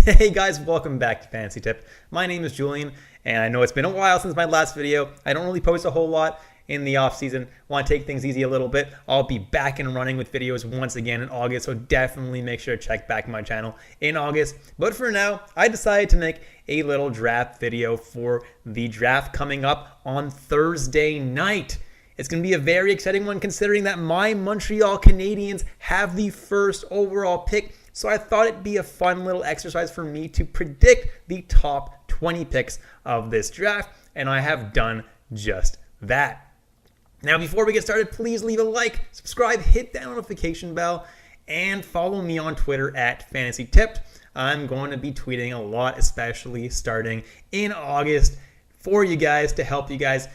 Hey guys, welcome back to Fantasy Tip. My name is Julian, and I know it's been a while since my last video. I don't really post a whole lot in the off season. Want to take things easy a little bit. I'll be back and running with videos once again in August, so definitely make sure to check back my channel in August. But for now, I decided to make a little draft video for the draft coming up on Thursday night. It's going to be a very exciting one considering that my Montreal Canadiens have the first overall pick. So I thought it'd be a fun little exercise for me to predict the top 20 picks of this draft. And I have done just that. Now, before we get started, please leave a like, subscribe, hit that notification bell, and follow me on Twitter at FantasyTipped. I'm going to be tweeting a lot, especially starting in August, for you guys to help you guys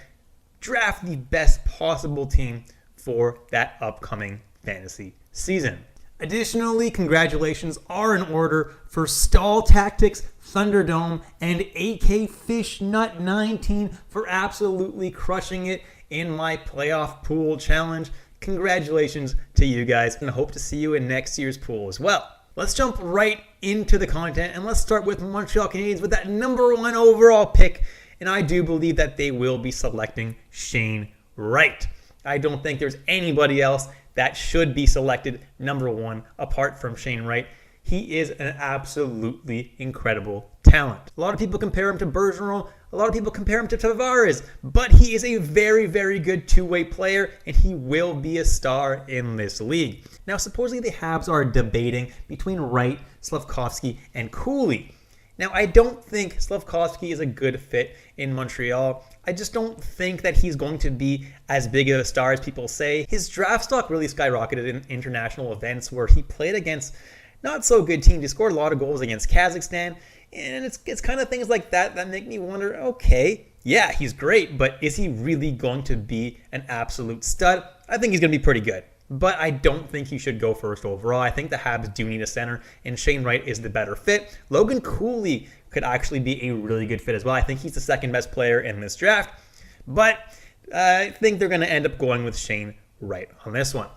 draft the best possible team for that upcoming fantasy season. Additionally, congratulations are in order for Stall Tactics, Thunderdome, and AK Fishnut 19 for absolutely crushing it in my playoff pool challenge. Congratulations to you guys, and I hope to see you in next year's pool as well. Let's jump right into the content, and let's start with Montreal Canadiens with that number 1 overall pick. And I do believe that they will be selecting Shane Wright. I don't think there's anybody else that should be selected number 1 apart from Shane Wright. He is an absolutely incredible talent. A lot of people compare him to Bergeron. A lot of people compare him to Tavares. But he is a very, very good two-way player, and he will be a star in this league. Now, supposedly the Habs are debating between Wright, Slafkovsky, and Cooley. Now, I don't think Slafkovsky is a good fit in Montreal. I just don't think that he's going to be as big of a star as people say. His draft stock really skyrocketed in international events where he played against not so good teams. He scored a lot of goals against Kazakhstan, and it's kind of things like that that make me wonder, okay, yeah, he's great, but is he really going to be an absolute stud? I think he's going to be pretty good. But I don't think he should go first overall. I think the Habs do need a center, and Shane Wright is the better fit. Logan Cooley could actually be a really good fit as well. I think he's the second best player in this draft, but I think they're going to end up going with Shane Wright on this one.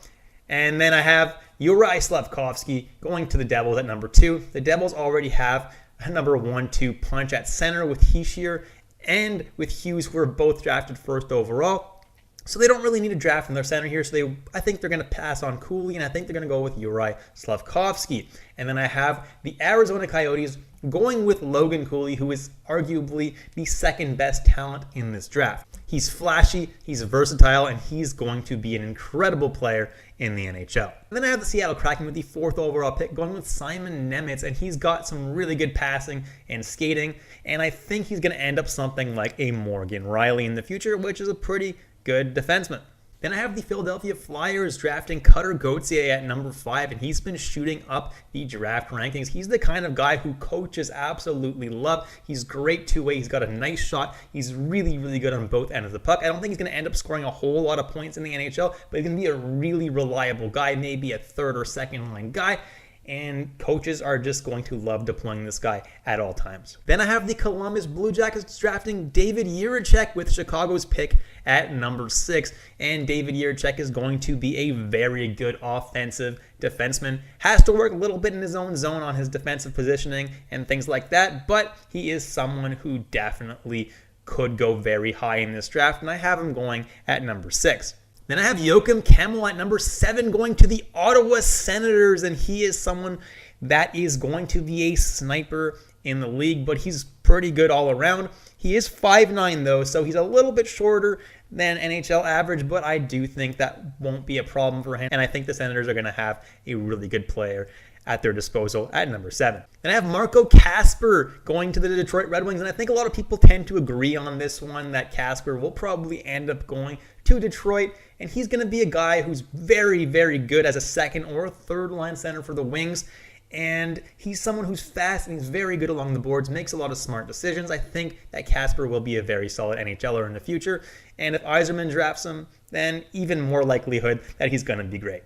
And then I have Uri Slafkovsky going to the Devils at number 2. The Devils already have a number 1-2 punch at center with Hischier and with Hughes, who are both drafted first overall. So they don't really need a draft in their center here. So I think they're going to pass on Cooley, and I think they're going to go with Uri Slafkovsky. And then I have the Arizona Coyotes going with Logan Cooley, who is arguably the second best talent in this draft. He's flashy, he's versatile, and he's going to be an incredible player in the NHL. And then I have the Seattle Kraken with the 4th overall pick going with Simon Nemec, and he's got some really good passing and skating, and I think he's going to end up something like a Morgan Rielly in the future, which is a pretty good defenseman. Then I have the Philadelphia Flyers drafting Cutter Gauthier at number 5, and he's been shooting up the draft rankings. He's the kind of guy who coaches absolutely love. He's great two-way. He's got a nice shot. He's really, really good on both ends of the puck. I don't think he's going to end up scoring a whole lot of points in the NHL, but he's going to be a really reliable guy, maybe a third or second line guy. And coaches are just going to love deploying this guy at all times. Then I have the Columbus Blue Jackets drafting David Jiricek with Chicago's pick at number 6. And David Jiricek is going to be a very good offensive defenseman. Has to work a little bit in his own zone on his defensive positioning and things like that. But he is someone who definitely could go very high in this draft. And I have him going at number 6. Then I have Joakim Kemell at number 7 going to the Ottawa Senators, and he is someone that is going to be a sniper in the league, but he's pretty good all around. He is 5'9", though, so he's a little bit shorter than NHL average, but I do think that won't be a problem for him, and I think the Senators are going to have a really good player at their disposal at number 7. Then I have Marco Kasper going to the Detroit Red Wings, and I think a lot of people tend to agree on this one, that Kasper will probably end up going to Detroit, and he's going to be a guy who's very, very good as a second or third line center for the Wings, and he's someone who's fast and he's very good along the boards, makes a lot of smart decisions. I think that Kasper will be a very solid NHLer in the future, and if Yzerman drafts him, then even more likelihood that he's going to be great.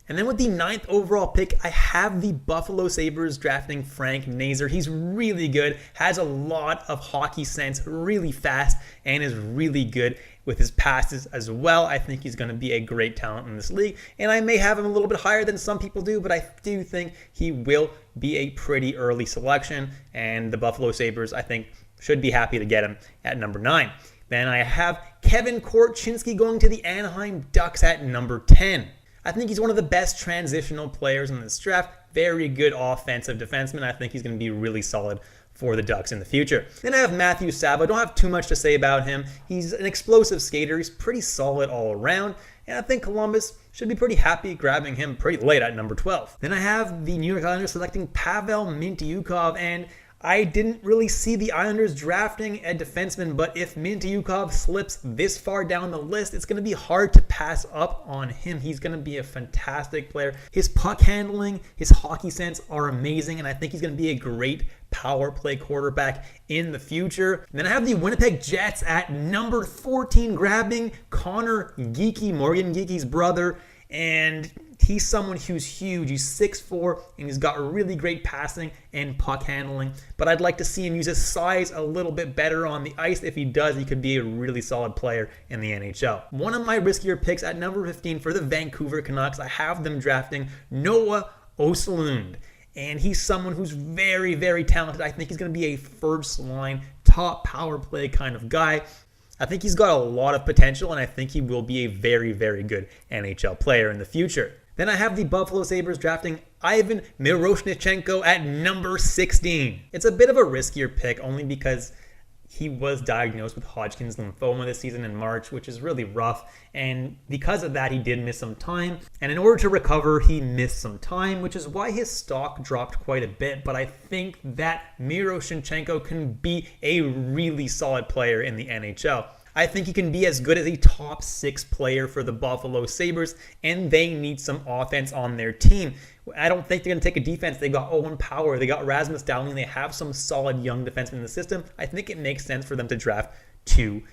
And then with the 9th overall pick, I have the Buffalo Sabres drafting Frank Nazar. He's really good, has a lot of hockey sense, really fast, and is really good with his passes as well. I think he's going to be a great talent in this league, and I may have him a little bit higher than some people do, but I do think he will be a pretty early selection, and the Buffalo Sabres, I think, should be happy to get him at number 9. Then I have Kevin Korchinski going to the Anaheim Ducks at number 10. I think he's one of the best transitional players in this draft. Very good offensive defenseman. I think he's going to be really solid for the Ducks in the future. Then I have Matthew Savo. I don't have too much to say about him. He's an explosive skater. He's pretty solid all around. And I think Columbus should be pretty happy grabbing him pretty late at number 12. Then I have the New York Islanders selecting Pavel Mintyukov, and I didn't really see the Islanders drafting a defenseman, but if Mintyukov slips this far down the list, it's going to be hard to pass up on him. He's going to be a fantastic player. His puck handling, his hockey sense are amazing, and I think he's going to be a great power play quarterback in the future. And then I have the Winnipeg Jets at number 14 grabbing Connor Geekie, Morgan Geekie's brother, and he's someone who's huge. He's 6'4", and he's got really great passing and puck handling. But I'd like to see him use his size a little bit better on the ice. If he does, he could be a really solid player in the NHL. One of my riskier picks at number 15 for the Vancouver Canucks, I have them drafting Noah Oslund. And he's someone who's very, very talented. I think he's going to be a first-line, top power play kind of guy. I think he's got a lot of potential, and I think he will be a very, very good NHL player in the future. Then I have the Buffalo Sabres drafting Ivan Miroshnichenko at number 16. It's a bit of a riskier pick only because he was diagnosed with Hodgkin's lymphoma this season in March, which is really rough. And because of that, he did miss some time. And in order to recover, he missed some time, which is why his stock dropped quite a bit. But I think that Miroshnichenko can be a really solid player in the NHL. I think he can be as good as a top 6 player for the Buffalo Sabres, and they need some offense on their team. I don't think they're going to take a defense. They got Owen Power, they got Rasmus Dahlin, they have some solid young defensemen in the system. I think it makes sense for them to draft 2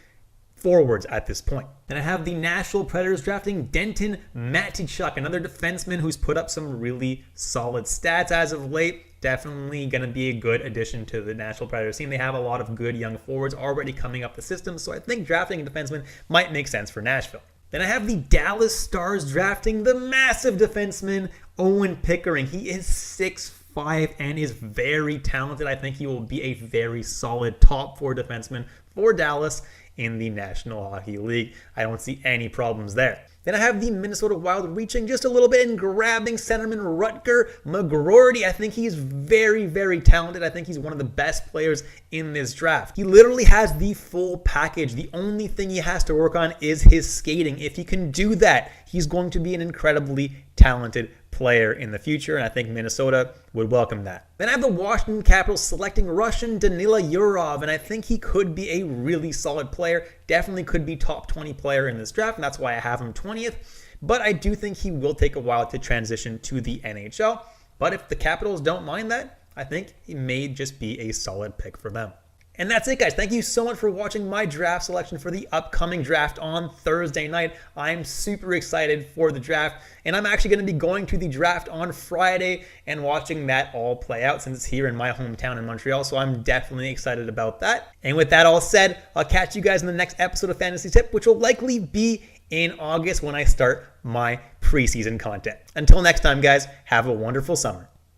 forwards at this point. Then I have the Nashville Predators drafting Denton Mateychuk, another defenseman who's put up some really solid stats as of late. Definitely going to be a good addition to the Nashville Predators team. They have a lot of good young forwards already coming up the system, so I think drafting a defenseman might make sense for Nashville. Then I have the Dallas Stars drafting the massive defenseman Owen Pickering. He is 6'5" and is very talented. I think he will be a very solid top 4 defenseman for Dallas in the National Hockey League. I don't see any problems there. Then I have the Minnesota Wild reaching just a little bit and grabbing centerman Rutger McGroarty. I think he's very, very talented. I think he's one of the best players in this draft. He literally has the full package. The only thing he has to work on is his skating. If he can do that, he's going to be an incredibly talented player in the future, and I think Minnesota would welcome that. Then I have the Washington Capitals selecting Russian Danila Yurov, and I think he could be a really solid player. Definitely could be top 20 player in this draft, and that's why I have him 20th. But I do think he will take a while to transition to the NHL. But if the Capitals don't mind that, I think he may just be a solid pick for them. And that's it, guys. Thank you so much for watching my draft selection for the upcoming draft on Thursday night. I'm super excited for the draft, and I'm actually going to be going to the draft on Friday and watching that all play out since it's here in my hometown in Montreal, so I'm definitely excited about that. And with that all said, I'll catch you guys in the next episode of Fantasy Tip, which will likely be in August when I start my preseason content. Until next time, guys, have a wonderful summer.